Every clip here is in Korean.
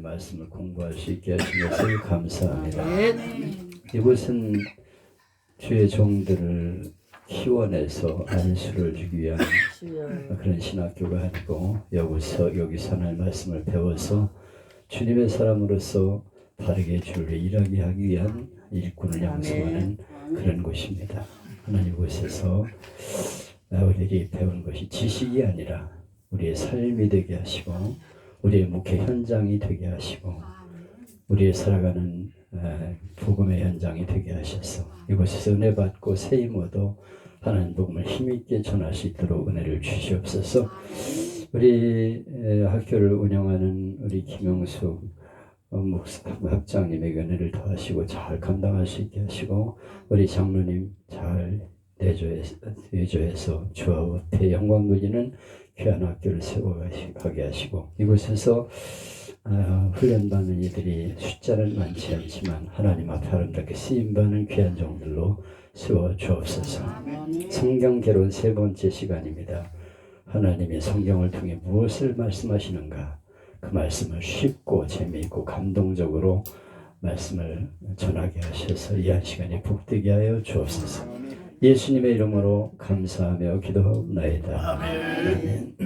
말씀을 공부할 수 있게 하신 것을 감사합니다. 이곳은 주의 종들을 키워내서 안수를 주기 위한 그런 신학교가 아니고 여기서 하나님의 말씀을 배워서 주님의 사람으로서 바르게 주를 일하게 하기 위한 일꾼을 양성하는 그런 곳입니다. 하나님 이곳에서 우리들이 배우는 것이 지식이 아니라 우리의 삶이 되게 하시고 우리의 목회 현장이 되게 하시고 우리의 살아가는 복음의 현장이 되게 하셔서 이곳에서 은혜 받고 세임 얻어 하나님 복음을 힘있게 전할 수 있도록 은혜를 주시옵소서. 우리 학교를 운영하는 우리 김영숙 학장님에게 은혜를 더하시고 잘 감당할 수 있게 하시고 우리 장로님 잘 내조해서 주와 대 영광 누리는 귀한 학교를 세워가게 하시고 이곳에서 훈련받는 이들이 숫자는 많지 않지만 하나님 앞에 아름답게 쓰임받는 귀한 종들로 세워 주옵소서. 성경 개론 3번째 시간입니다. 하나님이 성경을 통해 무엇을 말씀하시는가 그 말씀을 쉽고 재미있고 감동적으로 말씀을 전하게 하셔서 이 한 시간에 복되게 하여 주옵소서. 예수님의 이름으로 감사하며 기도하옵나이다. 아멘.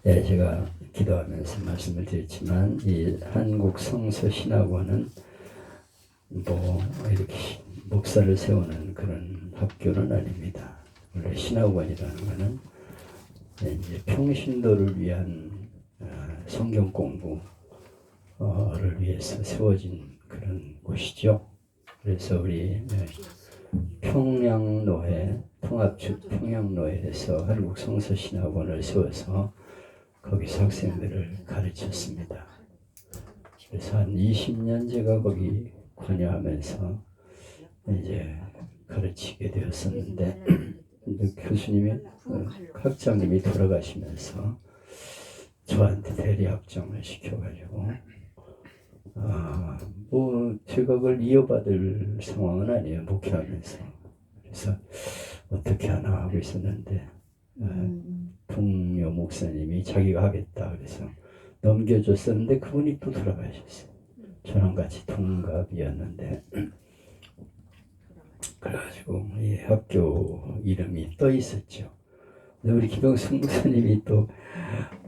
네, 제가 기도하면서 말씀을 드렸지만 이 한국 성서신학원은 뭐 이렇게 목사를 세우는 그런 학교는 아닙니다. 원래 신학원이라는 것은 이제 평신도를 위한 성경 공부를 위해서 세워진 그런 곳이죠. 그래서 우리 평양노회 통합주 평양노회에서 한국 성서신학원을 세워서 거기서 학생들을 가르쳤습니다. 그래서 한 20년 제가 거기 관여하면서 이제 가르치게 되었었는데 교수님이 학장님이 돌아가시면서 저한테 대리학장을 시켜가지고 뭐 제가 그걸 이어받을 상황은 아니에요. 목회하면서. 그래서 어떻게 하나 하고 있었는데 동료 목사님이 자기가 하겠다 그래서 넘겨줬었는데 그분이 또 돌아가셨어요. 저랑 같이 동갑이었는데 그래가지고 이 학교 이름이 떠 있었죠. 우리 김병숙 목사님이 또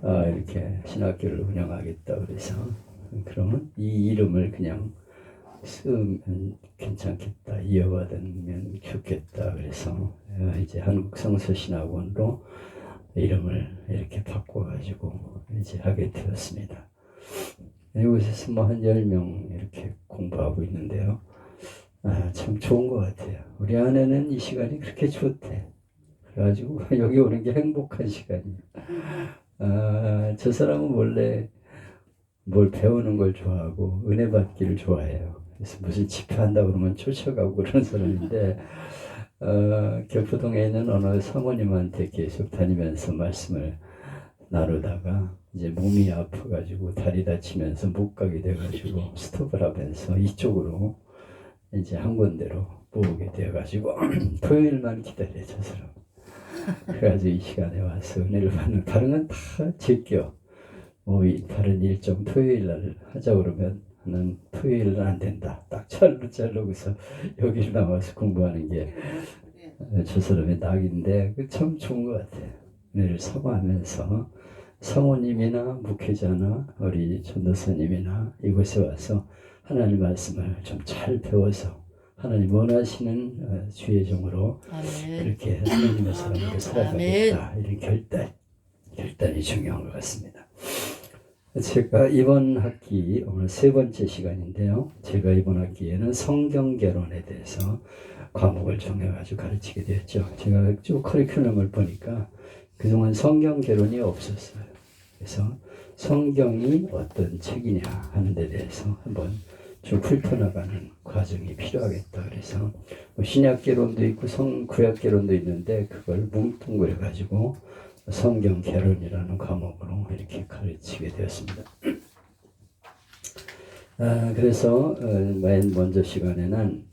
이렇게 신학교를 운영하겠다 그래서 그러면 이 이름을 그냥 쓰면 괜찮겠다, 이어받으면 좋겠다 그래서 이제 한국 성서신학원으로 이름을 이렇게 바꿔가지고 이제 하게 되었습니다. 이곳에서 뭐 한 10명 이렇게 공부하고 있는데요. 참 좋은 것 같아요. 우리 아내는 이 시간이 그렇게 좋대. 그래가지고 여기 오는 게 행복한 시간이에요. 저 사람은 원래 뭘 배우는 걸 좋아하고 은혜 받기를 좋아해요. 그래서 무슨 집회한다 그러면 쫓아가고 그런 사람인데 교포동에 있는 어느 사모님한테 계속 다니면서 말씀을 나누다가 이제 몸이 아파가지고 다리 다치면서 못 가게 돼가지고 스톱을 하면서 이쪽으로 이제 한 군데로 모으게 돼가지고 토요일만 기다려 저 사람. 그래가지고 이 시간에 와서 은혜를 받는 다른 건 다 제껴. 뭐 다른 일정 토요일 날 하자 그러면 나는 토요일은 안 된다. 딱 자르고서 여기를 나와서 공부하는 게 저 사람의 낙인데 참 좋은 것 같아요. 은혜를 사모하면서 사모님이나 목회자나 우리 전도사님이나 이곳에 와서 하나님 말씀을 좀 잘 배워서 하나님 원하시는 주의 종으로 그렇게 하나님의 사람으로 살아가겠다 이런 결단이 중요한 것 같습니다. 제가 이번 학기 오늘 3번째 시간인데요. 제가 이번 학기에는 성경 개론에 대해서 과목을 정해가지고 가르치게 되었죠. 제가 쭉 커리큘럼을 보니까 그동안 성경 개론이 없었어요. 그래서 성경이 어떤 책이냐 하는 데 대해서 한번 좀 훑어나가는 과정이 필요하겠다. 그래서 신약 개론도 있고 구약 개론도 있는데 그걸 뭉뚱그려 가지고 성경 개론이라는 과목으로 이렇게 가르치게 되었습니다. 그래서 맨 먼저 시간에는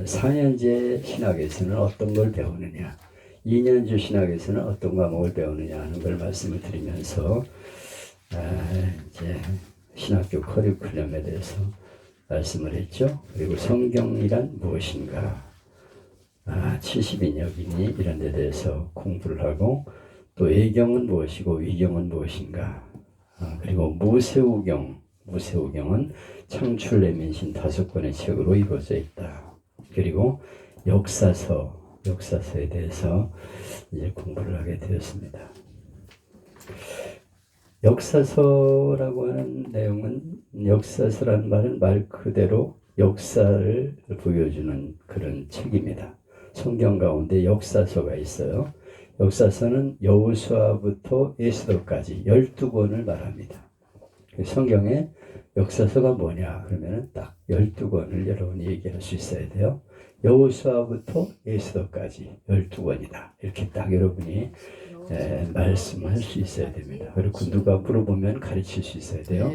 4년제 신학에서는 어떤 걸 배우느냐, 2년주 신학에서는 어떤 과목을 배우느냐 하는 걸 말씀을 드리면서 이제 신학교 커리큘럼에 대해서 말씀을 했죠. 그리고 성경이란 무엇인가, 70인역이니 이런 데 대해서 공부를 하고, 또 예경은 무엇이고 위경은 무엇인가, 그리고 무세우경은 창출 내민신 5권의 책으로 이루어져 있다. 그리고 역사서에 대해서 이제 공부를 하게 되었습니다. 역사서라고 하는 내용은, 역사서라는 말은 말 그대로 역사를 보여주는 그런 책입니다. 성경 가운데 역사서가 있어요. 역사서는 여호수아부터 에스더까지 12권을 말합니다. 성경에 역사서가 뭐냐 그러면 딱 12권을 여러분이 얘기할 수 있어야 돼요. 여호수아부터 에스더까지 12권이다. 이렇게 딱 여러분이 말씀할 수 있어야 됩니다. 그리고 누가 물어보면 가르칠 수 있어야 돼요.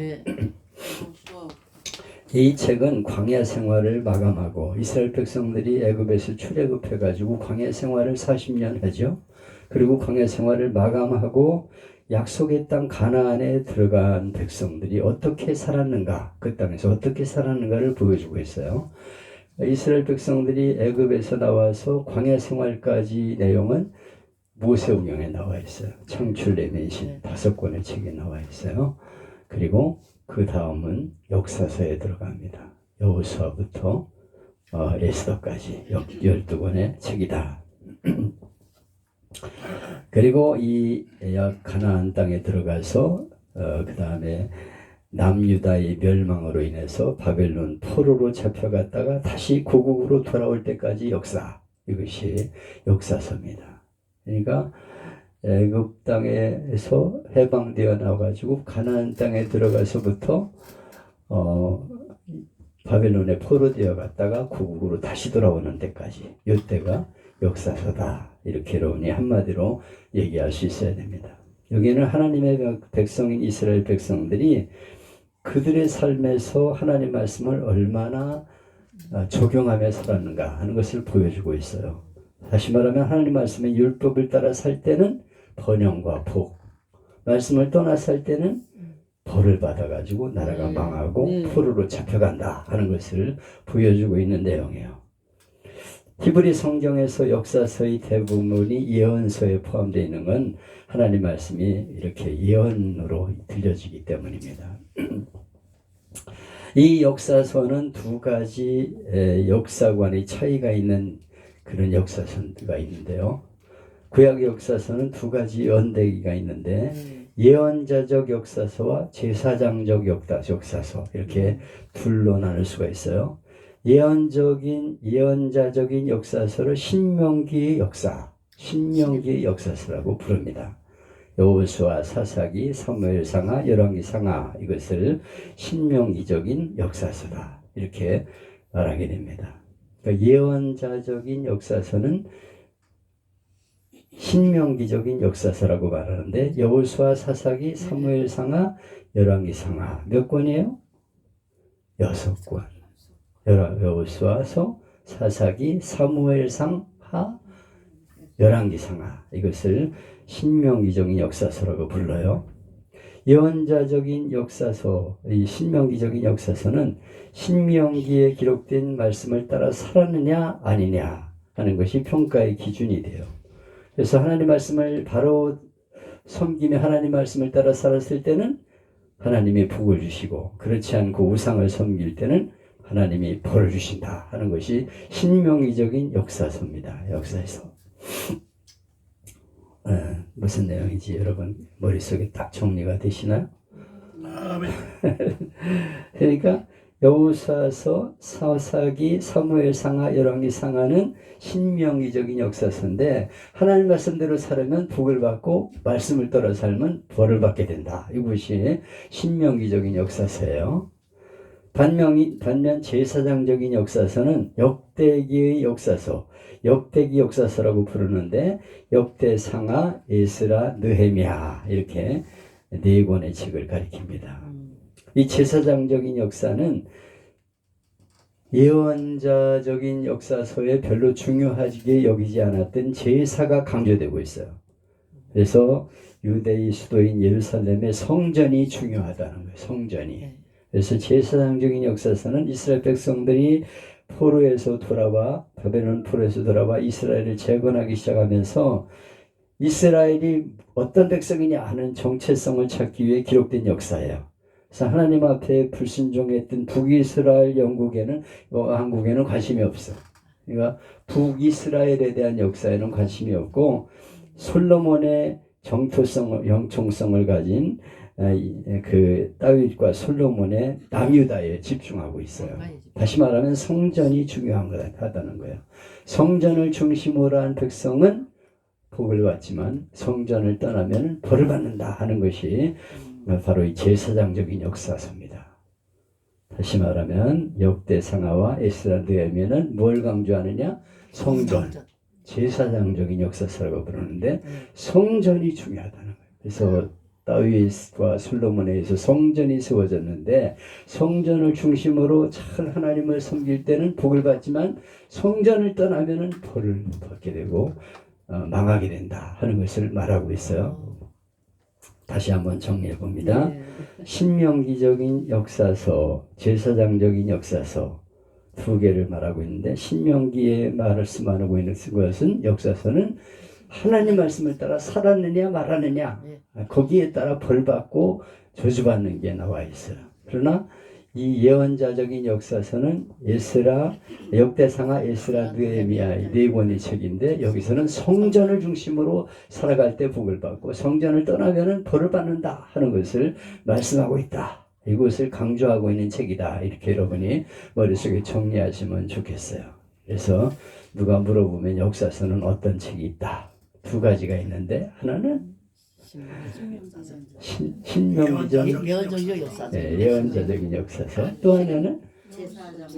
이 책은 광야 생활을 마감하고, 이스라엘 백성들이 애굽에서 출애굽해가지고 광야 생활을 40년 하죠. 그리고 광야 생활을 마감하고 약속의 땅 가나안에 들어간 백성들이 어떻게 살았는가, 그 땅에서 어떻게 살았는가를 보여주고 있어요. 이스라엘 백성들이 애굽에서 나와서 광야 생활까지 내용은 모세오경에 나와 있어요. 창출 내민신 5권의 책에 나와 있어요. 그리고 그 다음은 역사서에 들어갑니다. 여호수아부터 에스더까지 12권의 책이다. 그리고 이 가나안 땅에 들어가서 그 다음에 남유다의 멸망으로 인해서 바벨론 포로로 잡혀갔다가 다시 고국으로 돌아올 때까지 역사, 이것이 역사서입니다. 그러니까 애굽 땅에서 해방되어 나와가지고 가나안 땅에 들어가서부터 바벨론에 포로되어 갔다가 고국으로 다시 돌아오는 때까지, 이때가 역사서다. 이렇게 여러분이 한마디로 얘기할 수 있어야 됩니다. 여기는 하나님의 백성인 이스라엘 백성들이 그들의 삶에서 하나님 말씀을 얼마나 적용하며 살았는가 하는 것을 보여주고 있어요. 다시 말하면 하나님 말씀의 율법을 따라 살 때는 번영과 복, 말씀을 떠나 살 때는 벌을 받아가지고 나라가 망하고 포로로 잡혀간다 하는 것을 보여주고 있는 내용이에요. 히브리 성경에서 역사서의 대부분이 예언서에 포함되어 있는 건 하나님 말씀이 이렇게 예언으로 들려지기 때문입니다. 이 역사서는 두 가지 역사관의 차이가 있는 그런 역사서가 있는데요. 구약 역사서는 두 가지 연대기가 있는데, 예언자적 역사서와 제사장적 역사서, 이렇게 둘로 나눌 수가 있어요. 예언자적인 역사서를 신명기의 역사서라고 부릅니다. 여호수아, 사사기, 사무엘상하, 열왕기상하, 이것을 신명기적인 역사서다, 이렇게 말하게 됩니다. 그러니까 예언자적인 역사서는 신명기적인 역사서라고 말하는데, 여호수아, 사사기, 사무엘상하, 열왕기상하 몇 권이에요? 6권. 여호수아서, 사사기, 사무엘상하, 열왕기상하, 이것을 신명기적인 역사서라고 불러요. 예언자적인 역사서, 이 신명기적인 역사서는 신명기에 기록된 말씀을 따라 살았느냐 아니냐 하는 것이 평가의 기준이 돼요. 그래서 하나님 말씀을 바로 섬기며 하나님 말씀을 따라 살았을 때는 하나님이 복을 주시고, 그렇지 않고 우상을 섬길 때는 하나님이 벌을 주신다 하는 것이 신명기적인 역사서입니다. 역사에서 무슨 내용인지 여러분 머릿속에 딱 정리가 되시나요? 그러니까 여호수아서, 사사기, 사무엘상하, 열왕기상하는 신명기적인 역사서인데, 하나님 말씀대로 살면 복을 받고 말씀을 따라 살면 벌을 받게 된다. 이것이 신명기적인 역사서예요. 반면 제사장적인 역사서는 역대기의 역사서, 역대기 역사서라고 부르는데, 역대상하, 에스라, 느헤미야, 이렇게 4권의 책을 가리킵니다. 이 제사장적인 역사는 예언자적인 역사서에 별로 중요하게 여기지 않았던 제사가 강조되고 있어요. 그래서 유대의 수도인 예루살렘의 성전이 중요하다는 거예요. 성전이. 그래서 제사장적인 역사서는 이스라엘 백성들이 포로에서 돌아와 바벨론 포로에서 돌아와 이스라엘을 재건하기 시작하면서 이스라엘이 어떤 백성이냐 하는 정체성을 찾기 위해 기록된 역사예요. 그래서 하나님 앞에 불순종했던 북이스라엘 영국에는 한국에는 관심이 없어. 그러니까 북이스라엘에 대한 역사에는 관심이 없고 솔로몬의 영통성을 가진 그 다윗과 솔로몬의 남유다에 집중하고 있어요. 다시 말하면 성전이 중요한 거다는 거예요. 성전을 중심으로 한 백성은 복을 받지만 성전을 떠나면 벌을 받는다 하는 것이 바로 이 제사장적인 역사서입니다. 다시 말하면 역대상하와 에스라 느헤미야는 뭘 강조하느냐? 성전, 제사장적인 역사서라고 부르는데 성전이 중요하다는 거예요. 그래서 다윗과 솔로몬에 의해서 성전이 세워졌는데 성전을 중심으로 잘 하나님을 섬길 때는 복을 받지만 성전을 떠나면 벌을 받게 되고 망하게 된다 하는 것을 말하고 있어요. 다시 한번 정리해 봅니다. 신명기적인 역사서, 제사장적인 역사서 두 개를 말하고 있는데 신명기에 말씀하고 있는 것은 역사서는 하나님 말씀을 따라 살았느냐 말았느냐 거기에 따라 벌받고 저주받는 게 나와 있어요. 그러나 이 예언자적인 역사서는 에스라, 역대상하, 에스라, 느헤미야 네 권의 책인데 여기서는 성전을 중심으로 살아갈 때 복을 받고 성전을 떠나면은 벌을 받는다 하는 것을 말씀하고 있다. 이것을 강조하고 있는 책이다. 이렇게 여러분이 머릿속에 정리하시면 좋겠어요. 그래서 누가 물어보면 역사서는 어떤 책이 있다. 두 가지가 있는데 하나는 신명기적인 예언자적인 역사서, 또 하나는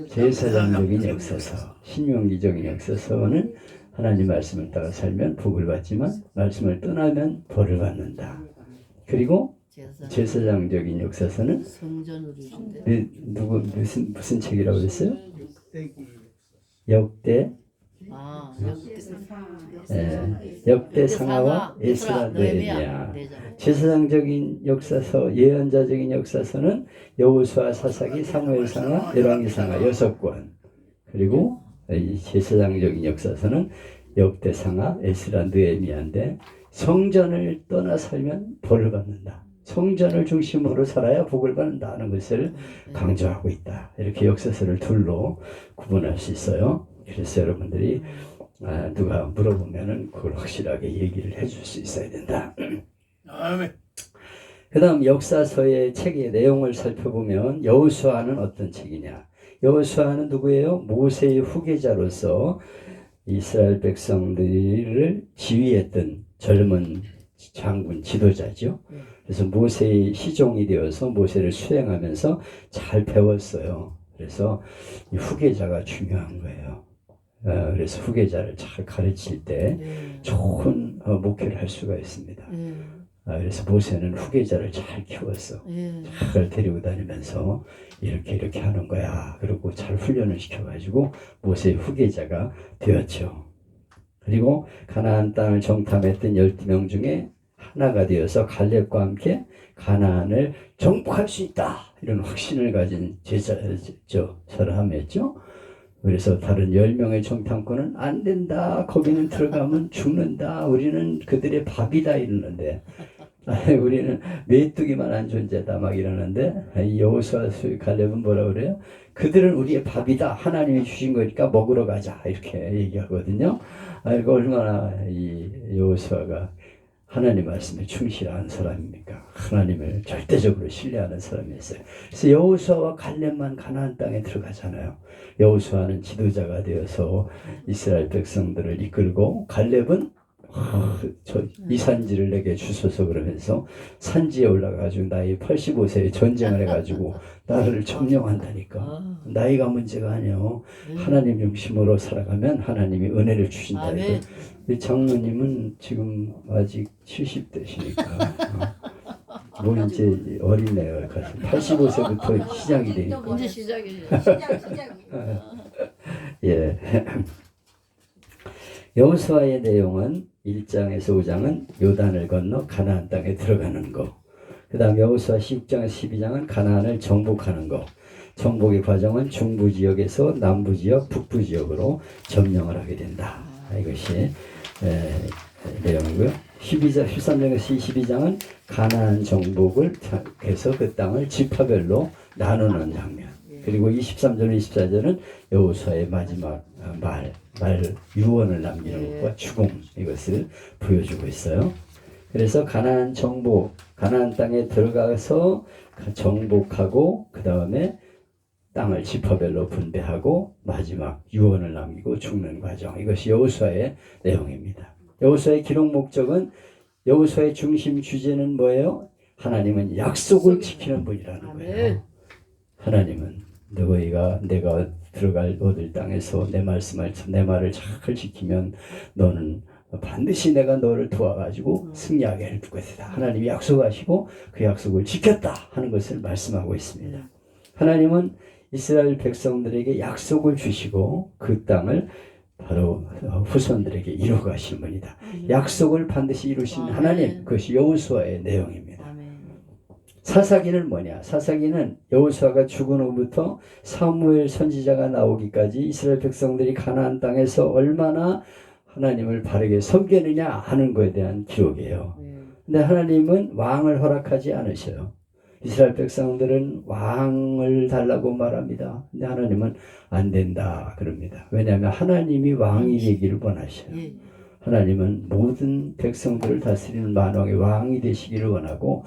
제사장적인 역사서. 신명기적인 역사서는 하나님 말씀을 따라 살면 복을 받지만 말씀을 떠나면 벌을 받는다. 그리고 제사장적인 역사서는 무슨 책이라고 그랬어요? 역대상하와 에스라 느헤미야. 제사장적인 역사서, 예언자적인 역사서는 여호수아, 사사기, 사무엘상하, 열왕기상하 6권. 그리고 이 제사장적인 역사서는 역대상하, 에스라 느헤미야인데 성전을 떠나 살면 벌을 받는다. 성전을 중심으로 살아야 복을 받는다는 것을 강조하고 있다. 이렇게 역사서를 둘로 구분할 수 있어요. 그래서 여러분들이 누가 물어보면은 그걸 확실하게 얘기를 해줄 수 있어야 된다. 그 다음 역사서의 책의 내용을 살펴보면 여호수아는 어떤 책이냐? 여호수아는 누구예요? 모세의 후계자로서 이스라엘 백성들을 지휘했던 젊은 장군 지도자죠. 그래서 모세의 시종이 되어서 모세를 수행하면서 잘 배웠어요. 그래서 이 후계자가 중요한 거예요. 그래서 후계자를 잘 가르칠 때 좋은 목회를 할 수가 있습니다. 그래서 모세는 후계자를 잘 키웠어. 잘 데리고 다니면서 이렇게 하는 거야. 그리고 잘 훈련을 시켜가지고 모세의 후계자가 되었죠. 그리고 가나안 땅을 정탐했던 12명 중에 하나가 되어서 갈렙과 함께 가나안을 정복할 수 있다. 이런 확신을 가진 사람이었죠. 그래서 다른 10명의 정탐꾼은 안 된다. 거기는 들어가면 죽는다. 우리는 그들의 밥이다 이러는데 우리는 메뚜기만 한 존재다 막 이러는데 여호수아 갈렙은 뭐라 그래요? 그들은 우리의 밥이다. 하나님이 주신 거니까 먹으러 가자. 이렇게 얘기하거든요. 이거 얼마나 이 여호수아가 하나님 말씀에 충실한 사람입니까? 하나님을 절대적으로 신뢰하는 사람이었어요. 그래서 여호수아와 갈렙만 가나안 땅에 들어가잖아요. 여호수아는 지도자가 되어서 이스라엘 백성들을 이끌고 갈렙은 이 산지를 내게 주소서 그러면서 산지에 올라가가지고 나이 85세에 전쟁을 해가지고 나를 점령한다니까. 나이가 문제가 아니에요. 하나님 중심으로 살아가면 하나님이 은혜를 주신다. 이 장로님은 지금 아직 70대시니까 뭐 이제 어린애가 85세부터 시작이 되니까 이제 시작이에요. 예. 여호수아의 내용은 1장에서 5장은 요단을 건너 가나안 땅에 들어가는 거. 그 다음 여호수아 6장 12장은 가나안을 정복하는 것. 정복의 과정은 중부 지역에서 남부 지역, 북부 지역으로 점령을 하게 된다. 이것이 내용이고요. 13장에서 22장은 가나안 정복을 해서 그 땅을 지파별로 나누는 장면. 그리고 23절, 24절은 여호수아의 마지막 유언을 남기는 것과 죽음, 이것을 보여주고 있어요. 그래서 가나안 땅에 들어가서 정복하고 그 다음에 땅을 지파별로 분배하고 마지막 유언을 남기고 죽는 과정. 이것이 여호수아의 내용입니다. 여호수아의 기록 목적은, 여호수아의 중심 주제는 뭐예요? 하나님은 약속을 지키는 분이라는 거예요. 하나님은 내가 들어갈 얻을 땅에서 내 말을 잘 지키면 너는 반드시 내가 너를 도와가지고 승리하게 할 것이다. 하나님이 약속하시고 그 약속을 지켰다 하는 것을 말씀하고 있습니다. 하나님은 이스라엘 백성들에게 약속을 주시고 그 땅을 바로 후손들에게 이루어가신 분이다. 약속을 반드시 이루신 하나님, 그것이 여호수아의 내용입니다. 사사기는 뭐냐? 사사기는 여호수아가 죽은 후부터 사무엘 선지자가 나오기까지 이스라엘 백성들이 가나안 땅에서 얼마나 하나님을 바르게 섬기느냐 하는 것에 대한 기록이에요. 근데 하나님은 왕을 허락하지 않으셔요. 이스라엘 백성들은 왕을 달라고 말합니다. 근데 하나님은 안 된다 그럽니다. 왜냐하면 하나님이 왕이 되기를 원하셔요. 하나님은 모든 백성들을 다스리는 만왕의 왕이 되시기를 원하고,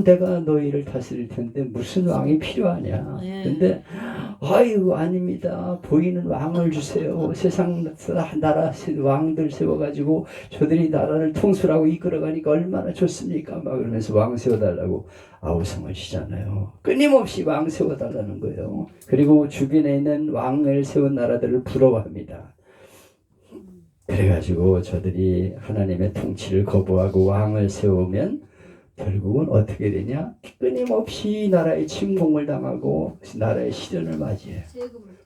내가 너희를 다스릴 텐데 무슨 왕이 필요하냐. 근데 아이고 아닙니다. 보이는 왕을 주세요. 세상 나라 왕들 세워가지고 저들이 나라를 통솔하고 이끌어가니까 얼마나 좋습니까? 막 그러면서 왕 세워달라고 아우성을 치잖아요. 끊임없이 왕 세워달라는 거예요. 그리고 주변에 있는 왕을 세운 나라들을 부러워합니다. 그래가지고 저들이 하나님의 통치를 거부하고 왕을 세우면 결국은 어떻게 되냐? 끊임없이 나라의 침공을 당하고 나라의 시련을 맞이해요.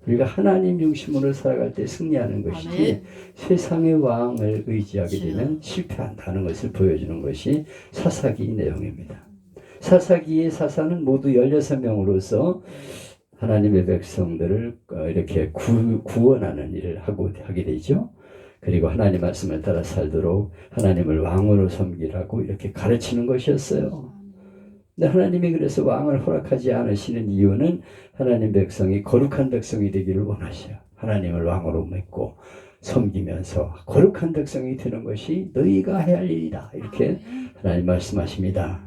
우리가 하나님 중심으로 살아갈 때 승리하는 것이지 세상의 왕을 의지하게 되면 실패한다는 것을 보여주는 것이 사사기 내용입니다. 사사기의 사사는 모두 16명으로서 하나님의 백성들을 이렇게 구원하는 일을 하게 되죠. 그리고 하나님 말씀을 따라 살도록 하나님을 왕으로 섬기라고 이렇게 가르치는 것이었어요. 근데 하나님이 그래서 왕을 허락하지 않으시는 이유는 하나님 백성이 거룩한 백성이 되기를 원하셔요. 하나님을 왕으로 믿고 섬기면서 거룩한 백성이 되는 것이 너희가 해야 할 일이다. 이렇게 하나님 말씀하십니다.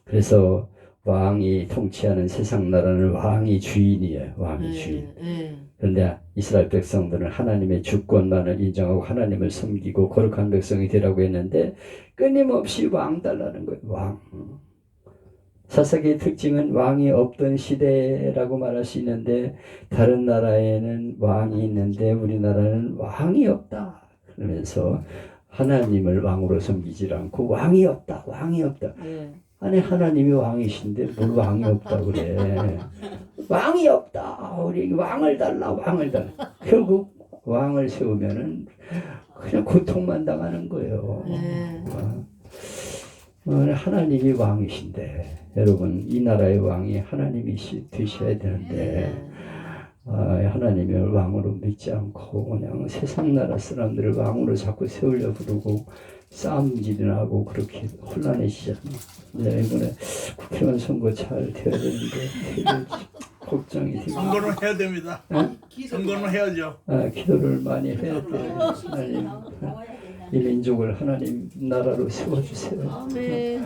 그래서 왕이 통치하는 세상 나라는 왕이 주인이에요. 왕이 주인. 그런데 이스라엘 백성들은 하나님의 주권만을 인정하고 하나님을 섬기고 거룩한 백성이 되라고 했는데 끊임없이 왕 달라는 거예요. 왕. 사사기의 특징은 왕이 없던 시대라고 말할 수 있는데 다른 나라에는 왕이 있는데 우리나라는 왕이 없다. 그러면서 하나님을 왕으로 섬기지 않고 왕이 없다. 왕이 없다. 아니 하나님이 왕이신데 뭘 왕이 없다 그래. 왕이 없다. 우리 왕을 달라. 왕을 달라. 결국 왕을 세우면은 그냥 고통만 당하는 거예요. 하나님이 왕이신데 여러분 이 나라의 왕이 하나님이 되셔야 되는데 하나님을 왕으로 믿지 않고 그냥 세상 나라 사람들을 왕으로 자꾸 세우려 부르고 싸움질이나 하고 그렇게 혼란해지잖아요. 이번에 국회의원 선거 잘 돼야 되는데 걱정이 되고. 선거는 해야 됩니다. 선거는 해야죠. 기도를 많이 해야 돼요. 하나님 이 민족을 하나님 나라로 세워주세요. 아멘.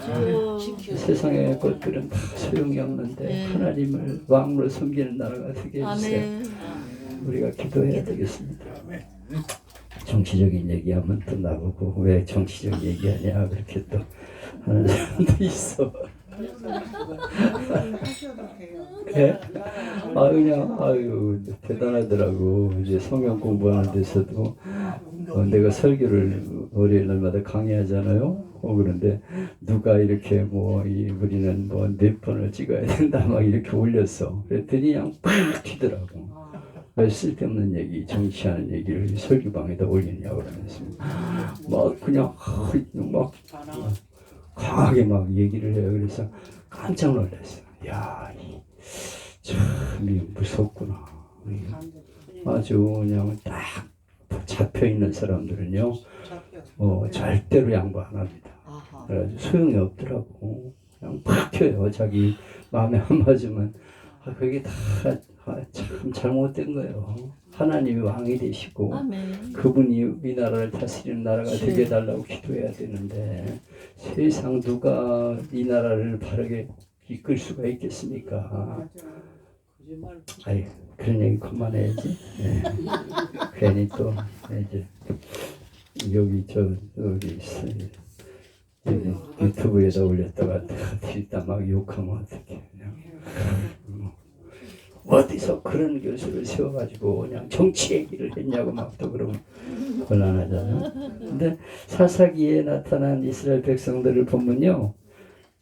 세상의 것들은 다 소용이 없는데 하나님을 왕으로 섬기는 나라가 되게 해주세요. 우리가 기도해야 되겠습니다. 정치적인 얘기하면 또 나보고 왜 정치적 얘기하냐 그렇게 또 하는 사람도 있어. 네? 그냥 대단하더라고. 이제 성경 공부하는 데서도 내가 설교를 월요일 날마다 강의하잖아요. 그런데 누가 이렇게 우리는 몇 번을 찍어야 된다 막 이렇게 올렸어. 그랬더니 그냥 팍 튀더라고. 왜 쓸데없는 얘기, 정치하는 얘기를 설교방에다 올리냐고 그러면서 막 그냥 강하게 막 얘기를 해요. 그래서 깜짝 놀랐어요. 야, 참 무섭구나. 아주 그냥 딱 잡혀 있는 사람들은요, 절대로 양보 안 합니다. 그래가지고 소용이 없더라고. 그냥 박혀요. 자기 마음에 안 맞으면. 그게 다 참 잘못된 거예요. 하나님이 왕이 되시고 아멘. 그분이 이 나라를 다스리는 나라가 되게 해달라고 기도해야 되는데 세상 누가 이 나라를 바르게 이끌 수가 있겠습니까? 아이, 그런 얘기 그만해야지. 네. 괜히 또 이제 여기 여기 유튜브에다 올렸다가 일단 막 욕하면 어떡해. 그냥. 어디서 그런 교수를 세워가지고 그냥 정치 얘기를 했냐고 막 또 그러면 곤란하잖아. 근데 사사기에 나타난 이스라엘 백성들을 보면요,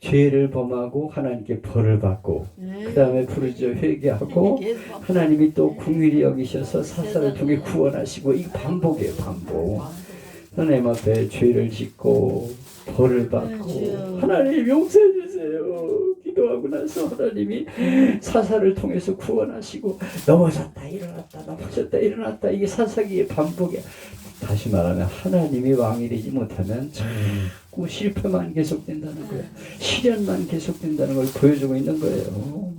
죄를 범하고 하나님께 벌을 받고 그 다음에 부르짖어 회개하고 하나님이 또 긍휼히 여기셔서 사사를 통해 구원하시고, 이 반복이에요. 반복. 하나님 앞에 죄를 짓고 벌을 받고 하나님 용서해 주세요 기도하고 나서 하나님이 사사를 통해서 구원하시고 넘어졌다 일어났다 넘어졌다 일어났다. 이게 사사기의 반복이야. 다시 말하면 하나님이 왕이 되지 못하면 자꾸 실패만 계속된다는 거예요. 시련만 계속된다는 걸 보여주고 있는 거예요.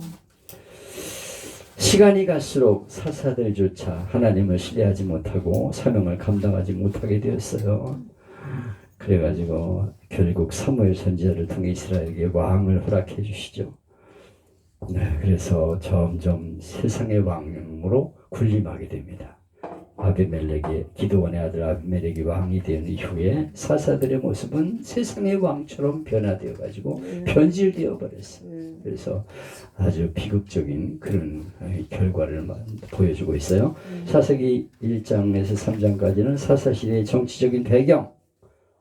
시간이 갈수록 사사들조차 하나님을 신뢰하지 못하고 사명을 감당하지 못하게 되었어요. 그래가지고 결국 사무엘 선지자를 통해 이스라엘에게 왕을 허락해 주시죠. 네, 그래서 점점 세상의 왕으로 군림하게 됩니다. 아비멜렉이, 기드온의 아들 아비멜렉이 왕이 된 이후에 사사들의 모습은 세상의 왕처럼 변화되어 가지고 변질되어 버렸어요. 그래서 아주 비극적인 그런 결과를 보여주고 있어요. 사사기 1장에서 3장까지는 사사시대의 정치적인 배경,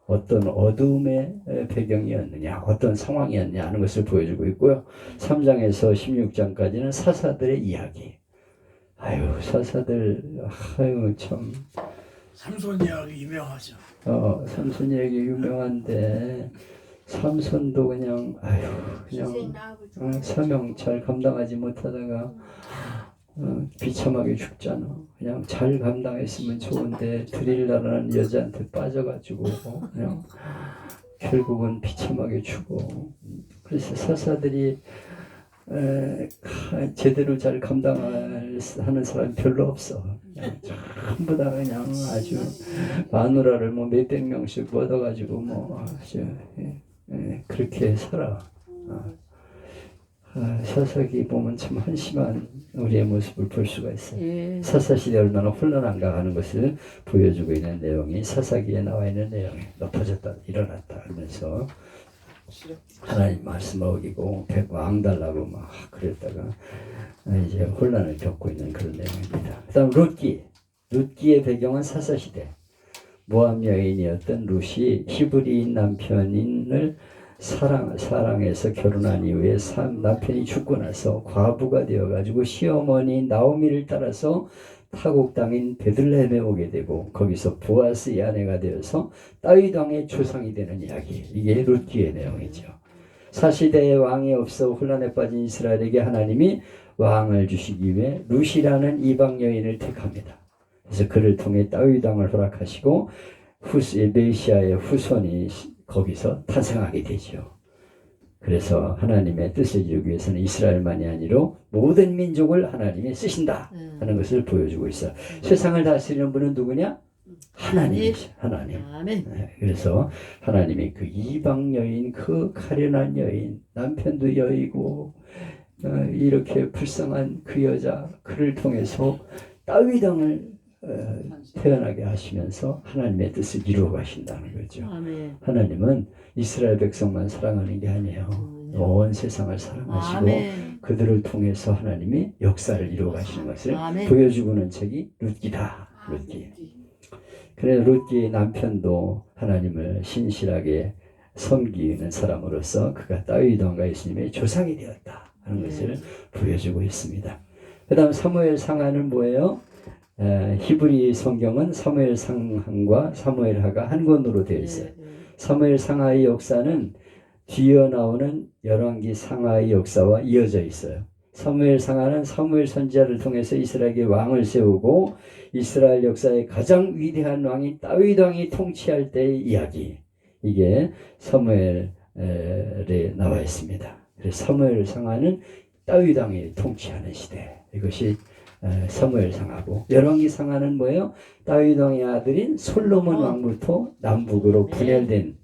어떤 어둠의 배경이었느냐, 어떤 상황이었냐 하는 것을 보여주고 있고요. 3장에서 16장까지는 사사들의 이야기. 아유, 사사들, 아유, 참. 삼손 이야기 유명하죠. 삼손 이야기 유명한데, 삼손도 그냥, 아유, 그냥, 사명 잘 감당하지 못하다가, 비참하게 죽잖아. 그냥 잘 감당했으면 좋은데, 드릴라라는 여자한테 빠져가지고, 그냥, 결국은 비참하게 죽어. 그래서 사사들이, 제대로 잘 감당하는 사람이 별로 없어. 전부 다 그냥 아주 마누라를 뭐 몇백 명씩 얻어가지고 뭐 아주 그렇게 살아. 사사기 보면 참 한심한 우리의 모습을 볼 수가 있어요. 사사시대 얼마나 혼란한가 하는 것을 보여주고 있는 내용이 사사기에 나와 있는 내용이 높아졌다 일어났다 하면서 하나님 말씀 어기고 왕 달라고 막 그랬다가 이제 혼란을 겪고 있는 그런 내용입니다. 그 다음 룻기의 배경은 사사시대. 모압 여인이었던 룻이 히브리인 남편을 사랑해서 결혼한 이후에 남편이 죽고 나서 과부가 되어가지고 시어머니 나오미를 따라서 타국 땅인 베들레헴에 오게 되고 거기서 보아스의 아내가 되어서 다윗 왕의 조상이 되는 이야기. 이게 룻기의 내용이죠. 사시대에 왕이 없어 혼란에 빠진 이스라엘에게 하나님이 왕을 주시기 위해 룻이라는 이방 여인을 택합니다. 그래서 그를 통해 다윗 왕을 허락하시고 메시아의 후손이 거기서 탄생하게 되죠. 그래서 하나님의 뜻을 이루기 위해서는 이스라엘만이 아니라 모든 민족을 하나님이 쓰신다 하는 것을 보여주고 있어요. 세상을 다스리는 분은 누구냐? 하나님이죠. 하나님. 네, 그래서 하나님이 그 이방 여인, 그 가련한 여인, 남편도 여이고 이렇게 불쌍한 그 여자, 그를 통해서 다윗 왕을 태어나게 하시면서 하나님의 뜻을 이루어 가신다는 거죠. 하나님은 이스라엘 백성만 사랑하는 게 아니에요. 온 세상을 사랑하시고 그들을 통해서 하나님이 역사를 이루어 가시는 것을 보여주고는 책이 룻기다. 룻기. 그래서 룻기의 남편도 하나님을 신실하게 섬기는 사람으로서 그가 다윗 왕과 예수님의 조상이 되었다 하는 것을 보여주고 있습니다. 그 다음 사무엘 상하는 뭐예요? 히브리 성경은 사무엘 상하과 사무엘 하가 한 권으로 되어 있어요. 사무엘 상하의 역사는 뒤에 나오는 열왕기 상하의 역사와 이어져 있어요. 사무엘 상하는 사무엘 선지자를 통해서 이스라엘에게 왕을 세우고 이스라엘 역사의 가장 위대한 왕인 다윗 왕이 통치할 때의 이야기. 이게 사무엘에 나와 있습니다. 그래서 사무엘 상하는 다윗 왕이 통치하는 시대. 이것이 사무엘 상하고 열왕기 상하는 뭐예요? 다윗 왕의 아들인 솔로몬 왕부터 남북으로 분열된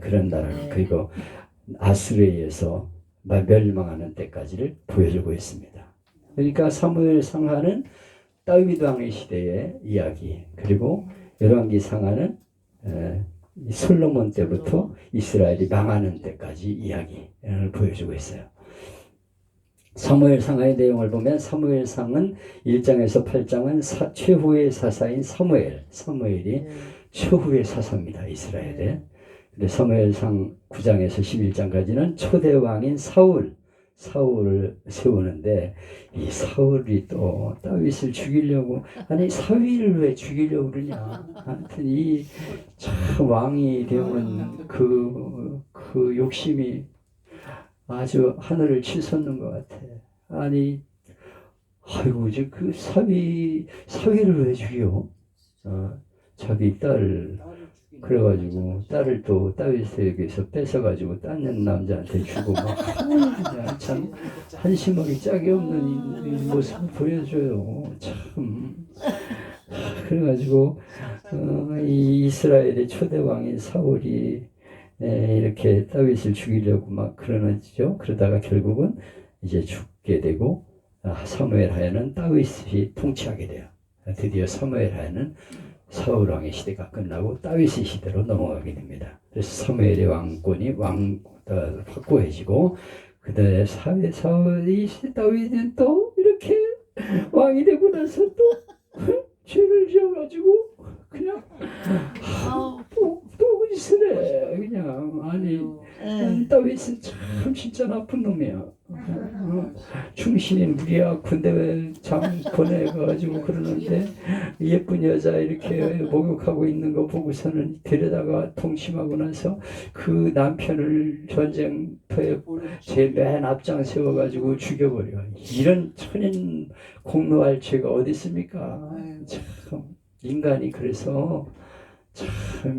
그런 나라, 그리고 아수르에 의해서 멸망하는 때까지를 보여주고 있습니다. 그러니까 사무엘 상하는 다윗 왕의 시대의 이야기, 그리고 열왕기 상하는 솔로몬 때부터 이스라엘이 망하는 때까지 이야기를 보여주고 있어요. 사무엘 상하의 내용을 보면 사무엘상은 1장에서 8장은 최후의 사사인 사무엘이 최후의 사사입니다. 이스라엘에. 근데 사무엘상 9장에서 11장까지는 초대 왕인 사울을 세우는데 이 사울이 또 다윗을 죽이려고, 아니 사위를 왜 죽이려고 그러냐. 하여튼 이 참 왕이 되는 그 욕심이 아주 하늘을 치솟는 것 같아. 아니, 아이고, 이제 그 사위를 왜 죽여? 자기 딸, 그래가지고 딸을 또 다윗에게서 뺏어가지고 딴 남자한테 주고 막 참 한심하게 짝이 없는 이 모습을 보여줘요. 참. 그래가지고 이 이스라엘의 초대 왕인 사울이 이렇게 다윗을 죽이려고 막 그러죠. 그러다가 결국은 이제 죽게 되고 사무엘 하에는 다윗이 통치하게 돼요. 드디어 사무엘 하에는 사울 왕의 시대가 끝나고 다윗의 시대로 넘어가게 됩니다. 그래서 사무엘의 왕권이 확고해지고 그다음에 사울이 다윗은 또 이렇게 왕이 되고 나서 또 죄를 지어가지고 그냥 또 있으래 그냥. 아니 다윗은 참 진짜 나쁜 놈이야. 충신인 우리야 군대 장 보내가지고 그러는데 예쁜 여자 이렇게 목욕하고 있는 거 보고서는 데려다가 통심하고 나서 그 남편을 전쟁터에 제 맨 앞장 세워가지고 죽여버려. 이런 천인 공로할 죄가 어디 있습니까? 참 인간이 그래서 참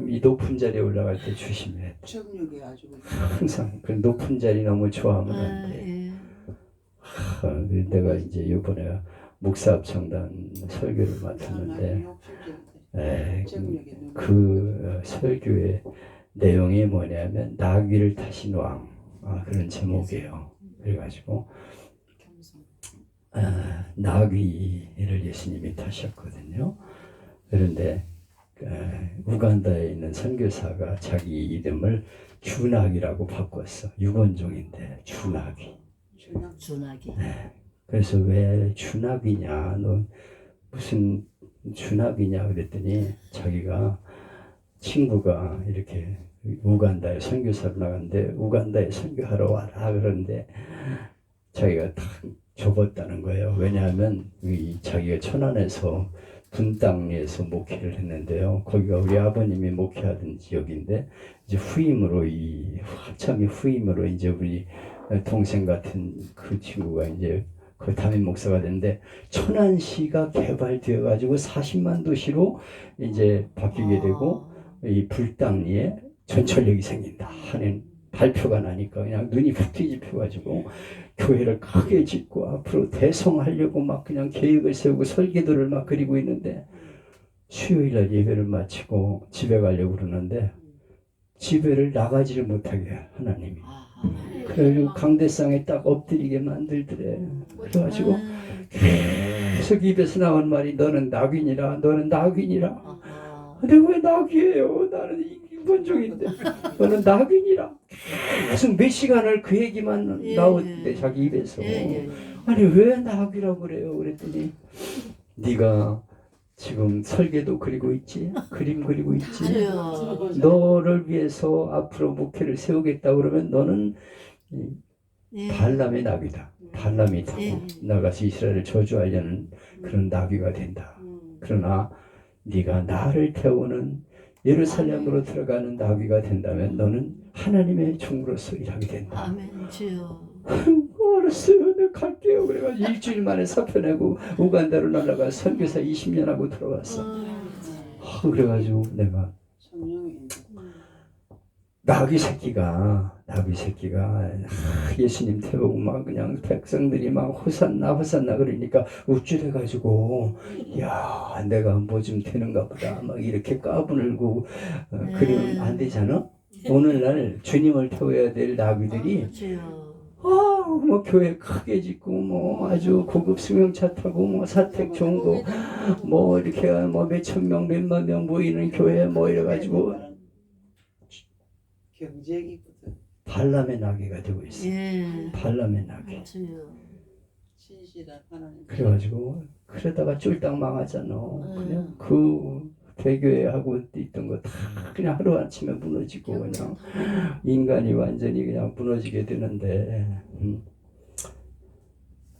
이 높은 자리에 올라갈 때 조심해. 정력이 아주 항상 그 높은 자리 너무 좋아하면 안 돼. 내가 이제 이번에 목사합창단 설교를 맡았는데 그 설교의 내용이 뭐냐면 나귀를 타신 왕, 그런 제목이에요. 그래가지고 나귀를 예수님이 타셨거든요. 그런데 우간다에 있는 선교사가 자기 이름을 주나귀라고 바꿨어. 유건종인데 주나귀. 네. 그래서 왜 주나귀냐, 너 무슨 주나귀냐 그랬더니 자기가 친구가 이렇게 우간다에 선교사로 나갔는데 우간다에 선교하러 와라 그런데 자기가 탁 접었다는 거예요. 왜냐하면 자기가 천안에서 분당에서 목회를 했는데요. 거기가 우리 아버님이 목회하던 지역인데 이제 합참이 후임으로 이제 우리 동생 같은 그 친구가 이제 그 담임 목사가 됐는데 천안시가 개발되어 가지고 40만 도시로 이제 바뀌게 되고 이 불당리에 전철역이 생긴다 하는 발표가 나니까 그냥 눈이 푹 뒤집혀 가지고 교회를 크게 짓고 앞으로 대성하려고 막 그냥 계획을 세우고 설계도를 막 그리고 있는데 수요일날 예배를 마치고 집에 가려고 그러는데 집에를 나가지를 못하게 해요, 하나님이. 그래가지고 강대상에 딱 엎드리게 만들더래. 그래가지고 계속 입에서 나온 말이 너는 낙인이라, 너는 낙인이라. 내가 왜 낙이에요? 나는 인본종인데 너는 낙인이라. 계속 몇 시간을 그 얘기만 나오는데 자기 입에서. 아니 왜 낙이라고 그래요? 그랬더니 네가 지금 설계도 그리고 있지, 그림 그리고 있지. 너를 위해서 앞으로 목회를 세우겠다 그러면 너는 발람의 나귀다. 발람이 타고 나가서 이스라엘을 저주하려는 그런 나귀가 된다. 그러나 네가 나를 태우는 예루살렘으로 들어가는 나귀가 된다면 너는 하나님의 종으로서 일하게 된다. 아멘 주여. 알았어요. 내가 갈게요. 그래가지고 일주일 만에 사표 내고 우간다로 날아가 선교사 20년 하고 들어왔어. 그래가지고 내가 나귀 새끼가 예수님 태우고 막 그냥 백성들이 막 호산나 그러니까 우쭐해가지고 야 내가 뭐 좀 되는가 보다 막 이렇게 까부늘고 그러면 안 되잖아. 오늘날 주님을 태워야 될 나귀들이 주여. 뭐 교회 크게 짓고 뭐 아주 고급 승용차 타고 뭐 사택 좋은 거 뭐 이렇게 뭐 몇천 명 몇만 명 모이는 교회 뭐 이래가지고 경쟁이거든. 발람의 나귀가 되고 있어. 예. 발람의 나귀. 주여. 신실한 하나님. 그래가지고 그러다가 쫄딱 망하잖아. 그냥 그 대교회 하고 있던 거 다 그냥 하루 아침에 무너지고 그냥 인간이 완전히 그냥 무너지게 되는데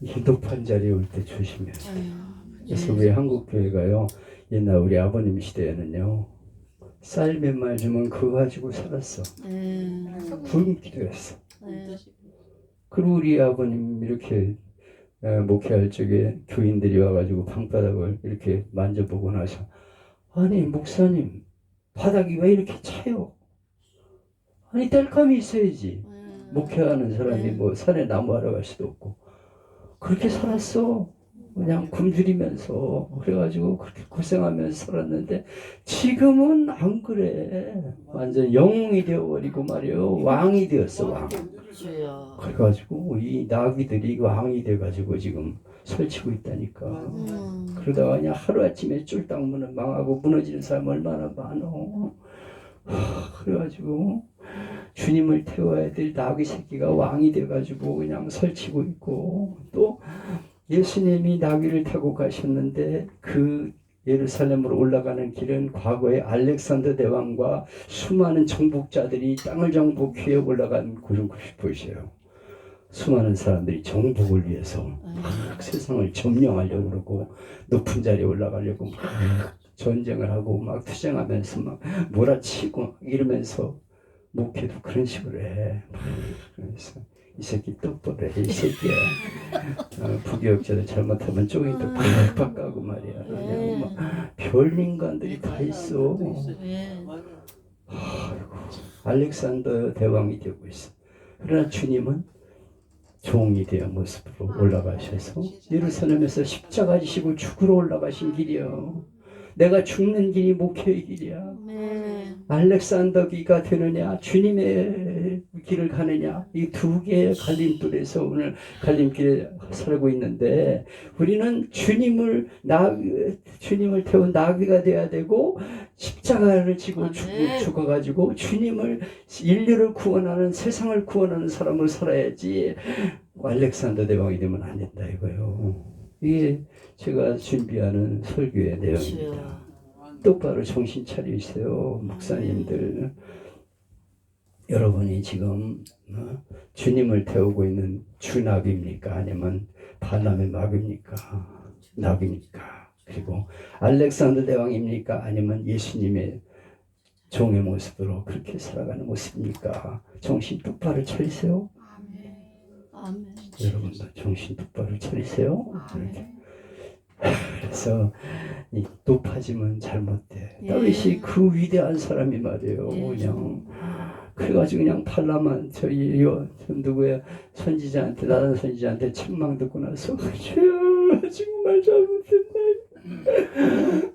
이 높은 자리에 올 때 조심해야 돼. 그래서 우리 한국 교회가요 옛날 우리 아버님 시대에는요 쌀 몇 말 주면 그거 가지고 살았어. 굶기도 했어. 그리고 우리 아버님 이렇게 목회할 적에 교인들이 와가지고 방바닥을 이렇게 만져보고 나서 아니 목사님 바닥이 왜 이렇게 차요? 아니 땔감이 있어야지. 목회하는 사람이 뭐 산에 나무하러 갈 수도 없고 그렇게 살았어. 그냥 굶주리면서 그래가지고 그렇게 고생하면서 살았는데 지금은 안 그래. 완전 영웅이 되어버리고 말이요 왕이 되었어 왕. 주여. 그래가지고 이 나귀들이 왕이 돼가지고 지금 설치고 있다니까. 그러다가 그냥 하루아침에 쫄딱 망하고 무너지는 사람 얼마나 많어. 그래가지고 주님을 태워야 될 나귀 새끼가 왕이 돼가지고 그냥 설치고 있고 또 예수님이 나귀를 타고 가셨는데 그 예루살렘으로 올라가는 길은 과거에 알렉산더 대왕과 수많은 정복자들이 땅을 정복해 올라간 그런 곳이에요. 수많은 사람들이 정복을 위해서 막 세상을 점령하려고 그러고 높은 자리에 올라가려고 막 전쟁을 하고 막 투쟁하면서 막 몰아치고 이러면서 목회도 그런 식으로 해. 그래서 이 새끼 똑바로 해. 이 새끼야. 부교육자들 잘못하면 쪼개도 팍팍 까고 말이야. 그냥 막 별 인간들이 다 있어. 알렉산더 대왕이 되고 있어. 그러나 주님은 종이 되어 모습으로 올라가셔서 예루살렘에서 십자가 지시고 죽으러 올라가신 길이요. 내가 죽는 길이 목회의 길이야. 알렉산더기가 되느냐 되느냐 길을 가느냐 이 두 개의 갈림돌에서 오늘 갈림길에 살고 있는데 우리는 주님을 태운 나귀가 돼야 되고 십자가를 지고 죽어가지고 주님을 인류를 구원하는 세상을 구원하는 사람으로 살아야지 알렉산더 대왕이 되면 안 된다 이거요. 이게 제가 준비하는 설교의 내용입니다. 똑바로 정신 차리세요, 목사님들. 여러분이 지금 주님을 태우고 있는 주나귀입니까? 아니면 발람의 나귀입니까? 그리고 알렉산더 대왕입니까? 아니면 예수님의 종의 모습으로 그렇게 살아가는 모습입니까? 정신 똑바로 차리세요. 아멘. 여러분도 정신 똑바로 차리세요. 이렇게. 그래서 높아지면 잘못돼. 다윗이 그 위대한 사람이 말이에요. 그냥 그래가지고 그냥 팔라만 저희 누구야 선지자한테 나단 선지자한테 책망 듣고 나서 주여 정말 잘못했나.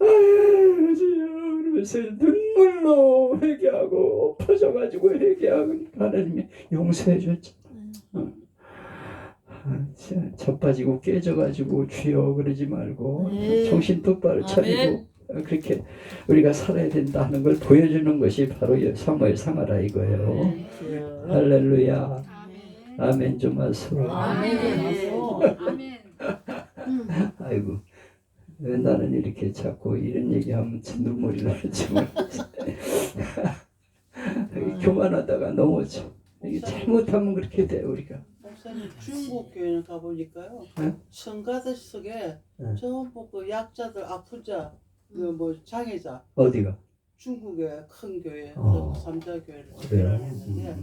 아유 주여 그러면서 눈물로 회개하고 엎어져가지고 회개하고 하나님이 용서해 줬잖아. 자빠지고 깨져가지고 주여 그러지 말고 정신 똑바로 차리고 그렇게 우리가 살아야 된다 하는 걸 보여주는 것이 바로 사무엘 상하라 이거예요. 할렐루야. 아멘 좀 하소. 아이고 왜 나는 이렇게 자꾸 이런 얘기하면 눈물이 나는지 모르겠어. 교만하다가 넘어져. 이게 잘못하면 그렇게 돼 우리가. 목사님 중국 교회는 가보니까요. 성가대 속에 전부 그 약자들 아픈 자, 그 뭐 장애자 어디가? 중국의 큰 교회, 삼자 교회를 그래요. 집회하는데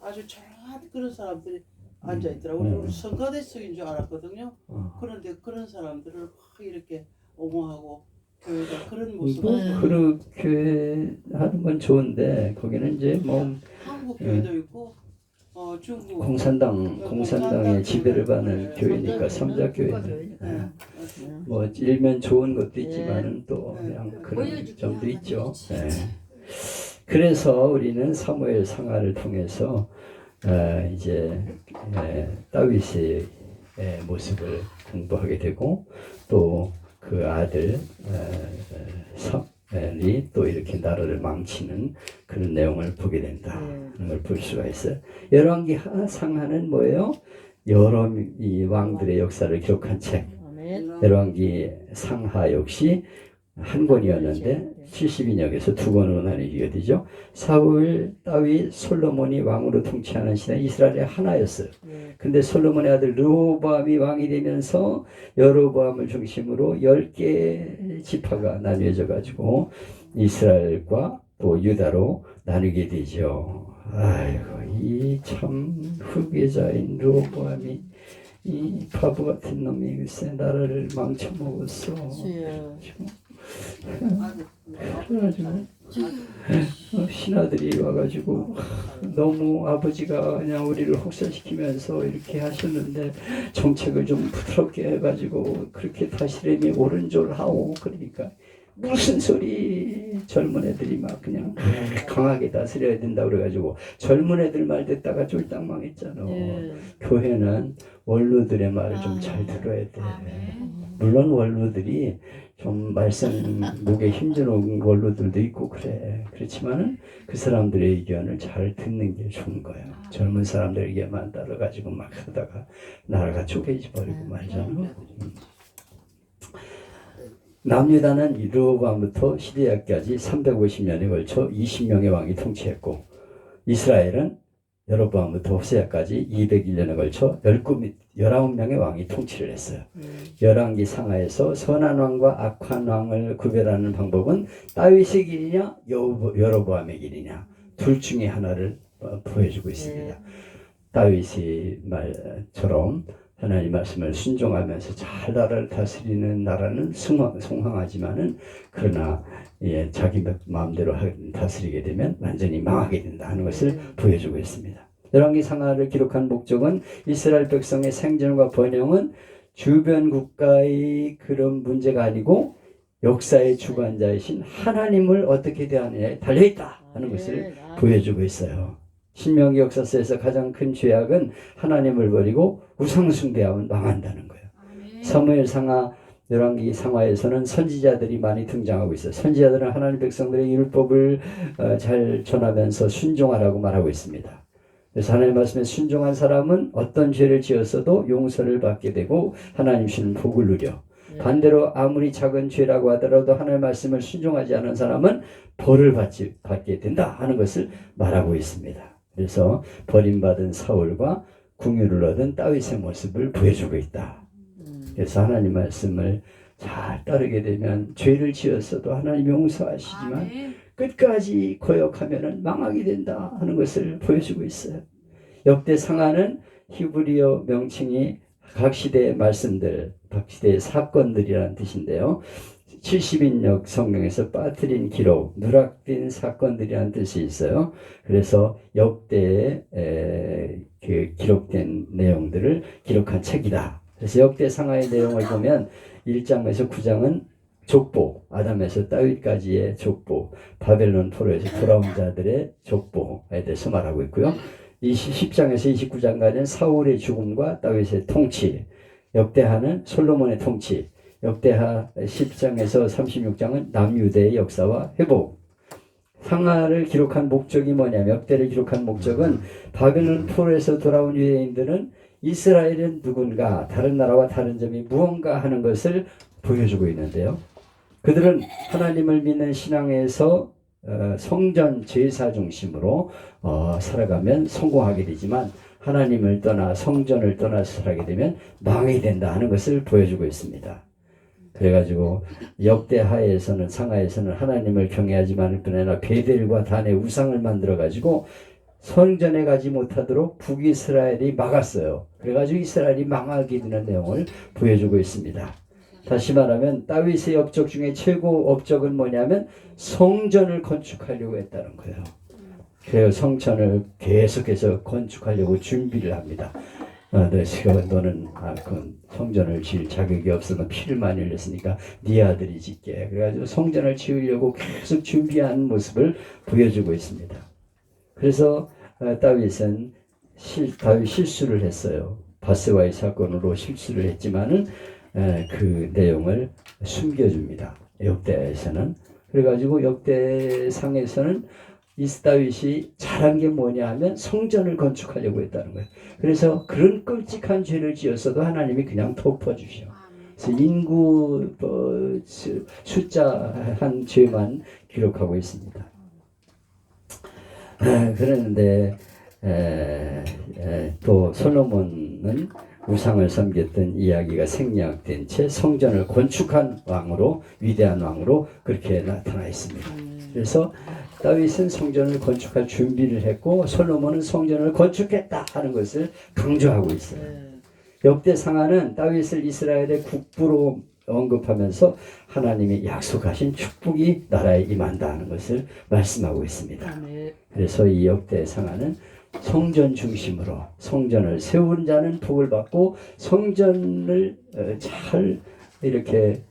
아주 조용한 그런 사람들이 앉아 있더라고요. 우리 성가대석인 줄 알았거든요. 그런데 그런 사람들을 막 이렇게 옹호하고 교회가 그런 뭐 모습을 그렇게 하는 건 좋은데 거기는 이제 뭐 한국 교회도 있고 중국 공산당의 지배를 받는 교회니까 삼자 교회는 뭐 일면 좋은 것도 있지만은 또 그냥 그런 점도 있죠. 예. 그래서 우리는 사무엘 상하를 통해서 이제 다윗의 모습을 공부하게 되고 또 그 아들 사무엘이 또 이렇게 나라를 망치는 그런 내용을 보게 된다 하는 걸 볼 수가 있어요. 열왕기 상하는 뭐예요? 여러 이 왕들의 역사를 기록한 책. 열왕기 상하 역시 한 권이었는데 70인역에서 두 권으로 나뉘게 되죠. 사울, 다윗, 솔로몬이 왕으로 통치하는 시대 이스라엘의 하나였어요. 근데 솔로몬의 아들 르호보암이 왕이 되면서 여로보암을 중심으로 10개의 지파가 나뉘어져 가지고 이스라엘과 또 유다로 나뉘게 되죠. 아이고 이 참 후계자인 르호보암이 이 바보 같은 놈이 글쎄 나라를 망쳐먹었어. 그래가지고 신하들이 와가지고 너무 아버지가 그냥 우리를 혹사시키면서 이렇게 하셨는데 정책을 좀 부드럽게 해가지고 그렇게 다스림이 오른졸하오. 그러니까 무슨 소리. 젊은 애들이 막 그냥 강하게 다스려야 된다 그래가지고 젊은 애들 말 듣다가 쫄딱 망했잖아. 교회는 원로들의 말을 좀 잘 들어야 돼. 물론 원로들이 좀 말씀 목에 힘주는 원로들도 있고 그래. 그렇지만은 그 사람들의 의견을 잘 듣는 게 좋은 거예요. 젊은 사람들 의견만 따라가지고 막 하다가 나라가 쪼개져 버리고 말잖아. 남유다는 르호보암부터 시드기야까지 350년에 걸쳐 20명의 왕이 통치했고 이스라엘은 여로보암부터 호세아까지 201년에 걸쳐 19명의 왕이 통치를 했어요. 열왕기 상하에서 선한 왕과 악한 왕을 구별하는 방법은 다윗의 길이냐 여로보암의 길이냐 둘 중에 하나를 보여주고 있습니다. 다윗의 말처럼 하나님 말씀을 순종하면서 잘 나라를 다스리는 나라는 성황하지만은 그러나 자기 마음대로 다스리게 되면 완전히 망하게 된다 하는 것을 보여주고 있습니다. 열왕기 상하를 기록한 목적은 이스라엘 백성의 생존과 번영은 주변 국가의 그런 문제가 아니고 역사의 주관자이신 하나님을 어떻게 대하느냐에 달려있다 하는 것을 보여주고 있어요. 신명기 역사서에서 가장 큰 죄악은 하나님을 버리고 우상숭배하면 망한다는 거예요. 사무엘 상하, 열왕기 상하에서는 선지자들이 많이 등장하고 있어요. 선지자들은 하나님 백성들의 율법을 잘 전하면서 순종하라고 말하고 있습니다. 그래서 하나님 말씀에 순종한 사람은 어떤 죄를 지었어도 용서를 받게 되고 하나님 주시는 복을 누려. 반대로 아무리 작은 죄라고 하더라도 하나님의 말씀을 순종하지 않은 사람은 벌을 받게 된다 하는 것을 말하고 있습니다. 그래서 버림받은 사울과 궁유를 얻은 다윗의 모습을 보여주고 있다. 그래서 하나님 말씀을 잘 따르게 되면 죄를 지었어도 하나님 용서하시지만 끝까지 거역하면 망하게 된다 하는 것을 보여주고 있어요. 역대 상하는 히브리어 명칭이 각 시대의 말씀들, 각 시대의 사건들이라는 뜻인데요. 70인역 성경에서 빠뜨린 기록, 누락된 사건들이라는 뜻이 있어요. 그래서 역대에 그 기록된 내용들을 기록한 책이다. 그래서 역대 상하의 내용을 보면 1장에서 9장은 족보, 아담에서 다윗까지의 족보, 바벨론 포로에서 돌아온 자들의 족보에 대해서 말하고 있고요. 10장에서 29장까지는 사울의 죽음과 다윗의 통치, 역대하는 솔로몬의 통치, 역대하 10장에서 36장은 남유대의 역사와 회복. 상하를 기록한 목적이 뭐냐면 역대를 기록한 목적은 바벨론 포로에서 돌아온 유대인들은 이스라엘은 누군가 다른 나라와 다른 점이 무언가 하는 것을 보여주고 있는데요. 그들은 하나님을 믿는 신앙에서 성전 제사 중심으로 살아가면 성공하게 되지만 하나님을 떠나 성전을 떠나 살아가게 되면 망하게 된다 하는 것을 보여주고 있습니다. 그래가지고 역대 하에서는 상하에서는 하나님을 경외하지만 그러나 베델과 단의 우상을 만들어가지고 성전에 가지 못하도록 북이스라엘이 막았어요. 그래가지고 이스라엘이 망하게 되는 내용을 보여주고 있습니다. 다시 말하면 다윗의 업적 중에 최고 업적은 뭐냐면 성전을 건축하려고 했다는 거예요. 그래서 성전을 계속해서 건축하려고 준비를 합니다. 너는 그 성전을 지을 자격이 없으면 피를 많이 흘렸으니까 네 아들이 짓게. 그래가지고 성전을 지으려고 계속 준비한 모습을 보여주고 있습니다. 그래서 다윗은 실수를 했어요. 바세바의 사건으로 실수를 했지만은 그 내용을 숨겨줍니다. 역대에서는. 그래가지고 역대상에서는 다윗이 잘한 게 뭐냐 하면 성전을 건축하려고 했다는 거예요. 그래서 그런 끔찍한 죄를 지었어도 하나님이 그냥 덮어주셔. 그래서 인구 숫자 한 죄만 기록하고 있습니다. 그런데 또 솔로몬은 우상을 섬겼던 이야기가 생략된 채 성전을 건축한 왕으로, 위대한 왕으로 그렇게 나타나 있습니다. 그래서 다윗은 성전을 건축할 준비를 했고 솔로몬은 성전을 건축했다 하는 것을 강조하고 있어요. 역대상하는 다윗을 이스라엘의 국부로 언급하면서 하나님이 약속하신 축복이 나라에 임한다 하는 것을 말씀하고 있습니다. 그래서 이 역대상하는 성전 중심으로 성전을 세운 자는 복을 받고 성전을 잘 이렇게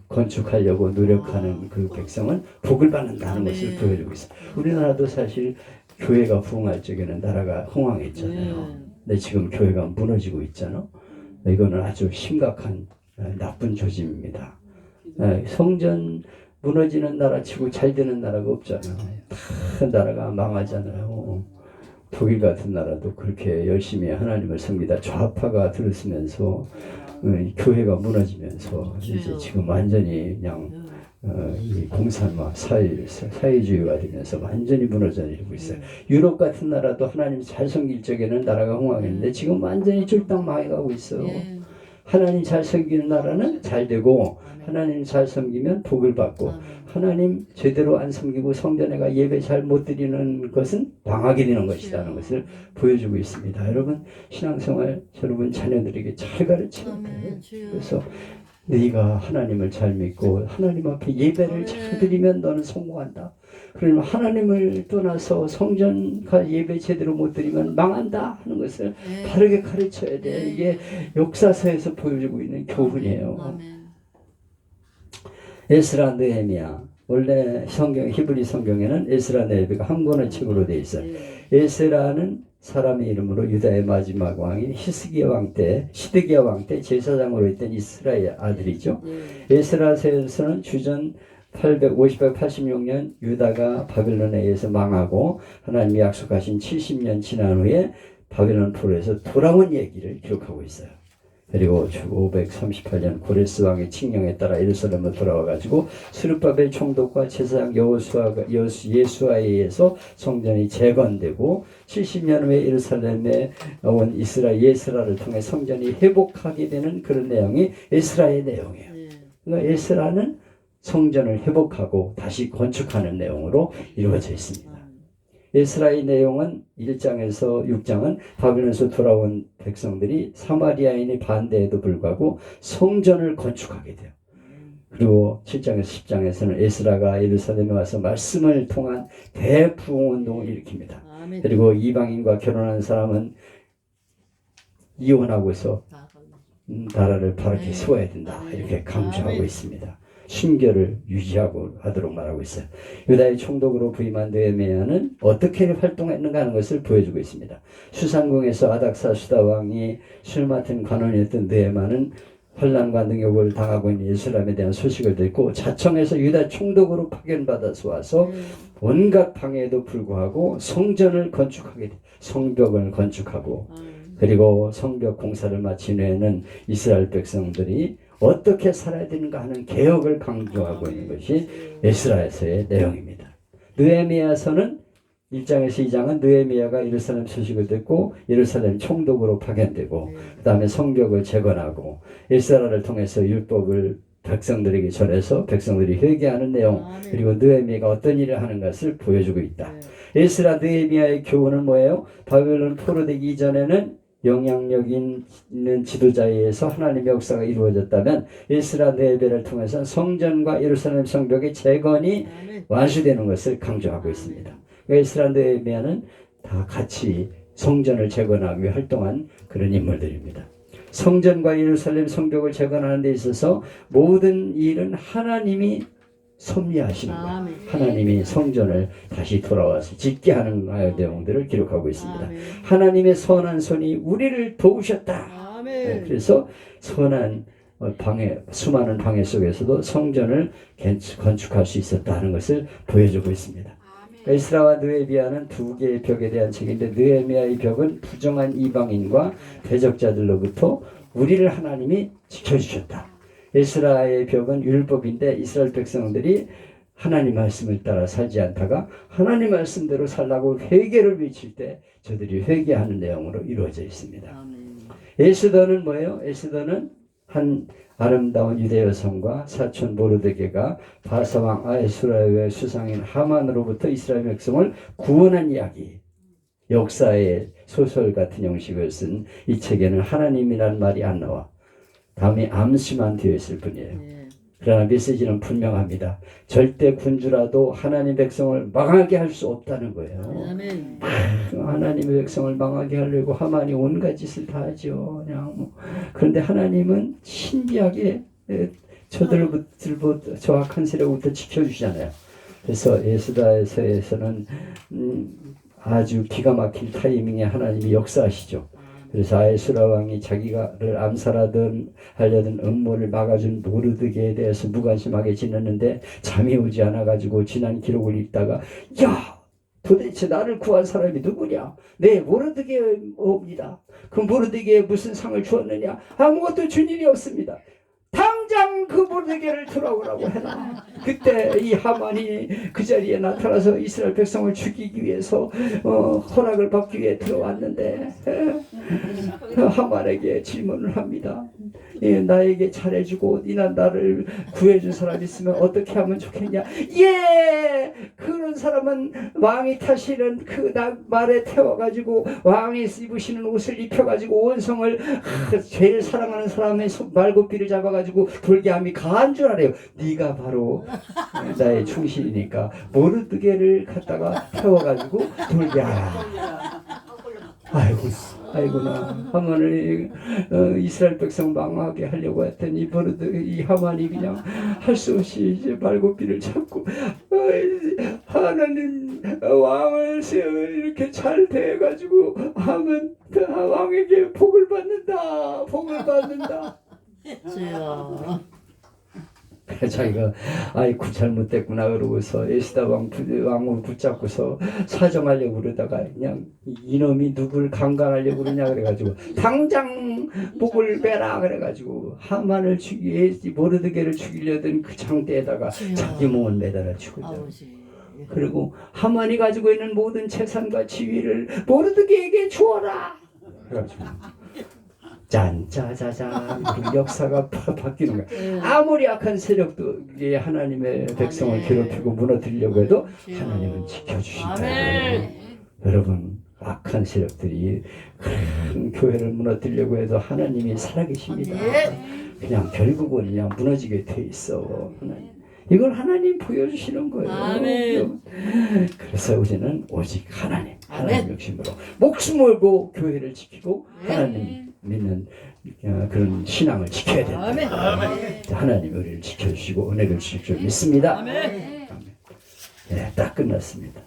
건축하려고 노력하는 그 백성은 복을 받는다는 것을 보여주고 있어요. 우리나라도 사실 교회가 부흥할 적에는 나라가 흥왕했잖아요. 근데 지금 교회가 무너지고 있잖아. 이거는 아주 심각한 나쁜 조짐입니다. 성전 무너지는 나라 치고 잘 되는 나라가 없잖아요. 다 나라가 망하잖아요. 독일 같은 나라도 그렇게 열심히 하나님을 섬기다 좌파가 들었으면서 교회가 무너지면서 이제 지금 완전히 그냥 이 공산화 사회주의가 되면서 완전히 무너져지고 있어요. 유럽 같은 나라도 하나님 잘 섬길 적에는 나라가 흥왕했는데 지금 완전히 쫄딱 망해가고 있어요. 하나님 잘 섬기는 나라는 잘 되고 하나님 잘 섬기면 복을 받고 하나님 제대로 안 섬기고 성전에 가 예배 잘 못 드리는 것은 망하게 되는 것이라는 것을 보여주고 있습니다. 여러분 신앙생활 여러분 자녀들에게 잘 가르쳐야 돼요. 그래서 네가 하나님을 잘 믿고 하나님 앞에 예배를 잘 드리면 너는 성공한다. 그러면 하나님을 떠나서 성전과 예배 제대로 못 드리면 망한다 하는 것을 바르게 가르쳐야 돼. 이게 역사서에서 보여주고 있는 교훈이에요. 에스라 느헤미야. 원래 성경 히브리 성경에는 에스라 느헤미야가 한 권의 책으로 되어 있어요. 에스라는 사람의 이름으로 유다의 마지막 왕인 시드기야 왕 때 제사장으로 있던 이스라엘 아들이죠. 에스라서에서는 주전 886년 유다가 바벨론에 의해서 망하고 하나님이 약속하신 70년 지난 후에 바벨론 포로에서 돌아온 얘기를 기록하고 있어요. 그리고 538년 고레스 왕의 칙령에 따라 예루살렘으로 돌아와가지고 스룹바벨 총독과 제사장 예수아에 의해서 성전이 재건되고 70년 후에 예루살렘에 온 예스라를 통해 성전이 회복하게 되는 그런 내용이 에스라의 내용이에요. 그러니까 에스라는 성전을 회복하고 다시 건축하는 내용으로 이루어져 있습니다. 에스라의 내용은 1장에서 6장은 바벨론에서 돌아온 백성들이 사마리아인의 반대에도 불구하고 성전을 건축하게 돼요. 그리고 7장에서 10장에서는 에스라가 예루살렘에 와서 말씀을 통한 대부흥운동을 일으킵니다. 그리고 이방인과 결혼한 사람은 이혼하고서 나라를 바르게 세워야 된다 이렇게 강조하고 있습니다. 순결을 유지하고 하도록 말하고 있어요. 유다의 총독으로 부임한 느헤미야는 어떻게 활동했는가 하는 것을 보여주고 있습니다. 수산궁에서 아닥사 수다왕이 술 맡은 관원이었던 느헤미야는 환난과 능욕을 당하고 있는 예루살렘에 대한 소식을 듣고 자청에서 유다 총독으로 파견받아서 와서 온갖 방해에도 불구하고 성전을 건축하게 돼. 성벽을 건축하고 그리고 성벽 공사를 마친 후에는 이스라엘 백성들이 어떻게 살아야 되는가 하는 개혁을 강조하고 있는 것이 에스라에서의 내용입니다. 느헤미야서는 1장에서 2장은 느헤미야가 예루살렘 소식을 듣고 예루살렘 총독으로 파견되고 그 다음에 성벽을 재건하고 에스라를 통해서 율법을 백성들에게 전해서 백성들이 회개하는 내용, 아멘. 그리고 느헤미야가 어떤 일을 하는 것을 보여주고 있다. 네. 에스라 느헤미야의 교훈은 뭐예요? 바벨론 포로되기 이전에는 영향력 있는 지도자에 의해서 하나님의 역사가 이루어졌다면 에스라 느헤미야를 통해서 성전과 예루살렘 성벽의 재건이 아멘. 완수되는 것을 강조하고 있습니다. 에스라 느헤미야는 다 같이 성전을 재건하기 위해 활동한 그런 인물들입니다. 성전과 예루살렘 성벽을 재건하는 데 있어서 모든 일은 하나님이 섭리하시는 거예요. 아멘. 하나님이 성전을 다시 돌아와서 짓게 하는 내용들을 기록하고 있습니다. 아멘. 하나님의 선한 손이 우리를 도우셨다. 아멘. 그래서 선한 수많은 방해 속에서도 성전을 건축할 수 있었다는 것을 보여주고 있습니다. 에스라와 느헤미야는 두 개의 벽에 대한 책인데, 느헤미야의 벽은 부정한 이방인과 대적자들로부터 우리를 하나님이 지켜주셨다. 에스라의 벽은 율법인데 이스라엘 백성들이 하나님 말씀을 따라 살지 않다가 하나님 말씀대로 살라고 회개를 외칠 때 저들이 회개하는 내용으로 이루어져 있습니다. 아멘. 에스더는 뭐예요? 에스더는 한 아름다운 유대 여성과 사촌 모르드게가 바사왕 아수라의 수상인 하만으로부터 이스라엘 백성을 구원한 이야기, 역사의 소설 같은 형식을 쓴 이 책에는 하나님이란 말이 안 나와. 다음에 암시만 되어 있을 뿐이에요. 네. 그러나 메시지는 분명합니다. 절대 군주라도 하나님 백성을 망하게 할 수 없다는 거예요. 아멘. 하나님의 백성을 망하게 하려고 하만이 온갖 짓을 다 하죠. 그런데 하나님은 신비하게 저들부터 저악한 세력부터 지켜주시잖아요. 그래서 에스더서에서는 아주 기가 막힐 타이밍에 하나님이 역사하시죠. 그래서 아수라 왕이 자기가를 하려던 음모를 막아준 모르드게에 대해서 무관심하게 지냈는데 잠이 오지 않아가지고 지난 기록을 읽다가, 야, 도대체 나를 구한 사람이 누구냐? 네, 모르드게입니다. 그 모르드게에 무슨 상을 주었느냐? 아무것도 준 일이 없습니다. 당장 그 모르드게를 돌아오라고 해라. 그때 이 하만이 그 자리에 나타나서 이스라엘 백성을 죽이기 위해서 허락을 받기 위해 들어왔는데 하만에게 질문을 합니다. 나에게 잘해주고 나를 구해준 사람 있으면 어떻게 하면 좋겠냐? 예, 그런 사람은 왕이 타시는 그 말에 태워가지고 왕이 입으시는 옷을 입혀가지고 온 성을 제일 사랑하는 사람의 말굽비를 잡아가지고 돌게함이 가한 줄 알아요. 네가 바로 나의 충신이니까 모르드게를 갖다가 태워가지고 돌게하라. 아이고나 하만을 이스라엘 백성 망하게 하려고 했더니 이 하만이 그냥 할 수 없이 이제 말굽비를 잡고 하나님 왕을 이렇게 잘 대해가지고 하면 왕에게 복을 받는다. 주여. 자기가 아이고 잘못됐구나 그러고서 에스더 왕을 붙잡고서 사정하려고 그러다가 그냥 이놈이 누굴 강간하려고 그러냐 그래가지고 당장 복을 빼라 그래가지고 하만을 모르드게를 죽이려던 그 장대에다가 자기 몸을 매달아 죽었죠. 아버지. 그리고 하만이 가지고 있는 모든 재산과 지위를 모르드게에게 주어라 그래가지고 짠짜자잔 그 역사가 바뀌는 거예요. 아무리 악한 세력도 하나님의 백성을 괴롭히고 무너뜨리려고 해도 하나님은 지켜주신다. 여러분, 악한 세력들이 큰 교회를 무너뜨리려고 해도 하나님이 살아계십니다. 그냥 결국은 그냥 무너지게 돼 있어. 이걸 하나님 보여주시는 거예요. 아멘. 그래서 우리는 오직 하나님 욕심으로 목숨 걸고 교회를 지키고 하나님 믿는 그런 신앙을 지켜야 된다. 아멘. 하나님 우리를 지켜주시고 은혜를 주실 줄 믿습니다. 아멘. 네, 딱 끝났습니다.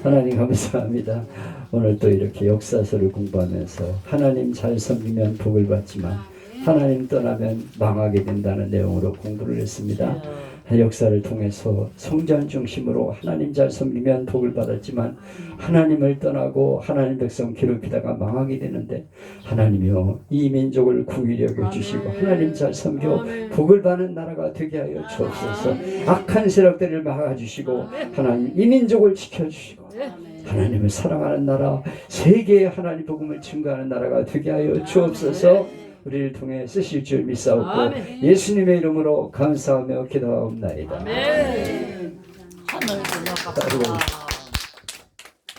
하나님 감사합니다. 오늘 또 이렇게 역사서를 공부하면서 하나님 잘 섬기면 복을 받지만 하나님 떠나면 망하게 된다는 내용으로 공부를 했습니다. 역사를 통해서 성전 중심으로 하나님 잘 섬기면 복을 받았지만 하나님을 떠나고 하나님 백성 괴롭히다가 망하게 되는데 하나님이요 이 민족을 궁일히 여겨주시고 하나님 잘 섬겨 복을 받는 나라가 되게 하여 주옵소서. 악한 세력들을 막아주시고 하나님 이 민족을 지켜주시고 하나님을 사랑하는 나라 세계에 하나님 복음을 증거하는 나라가 되게 하여 주옵소서. 우리를 통해 쓰실 줄 믿사옵고 아멘. 예수님의 이름으로 감사하며 기도하옵나이다. 아멘. 하늘도 나갑니다.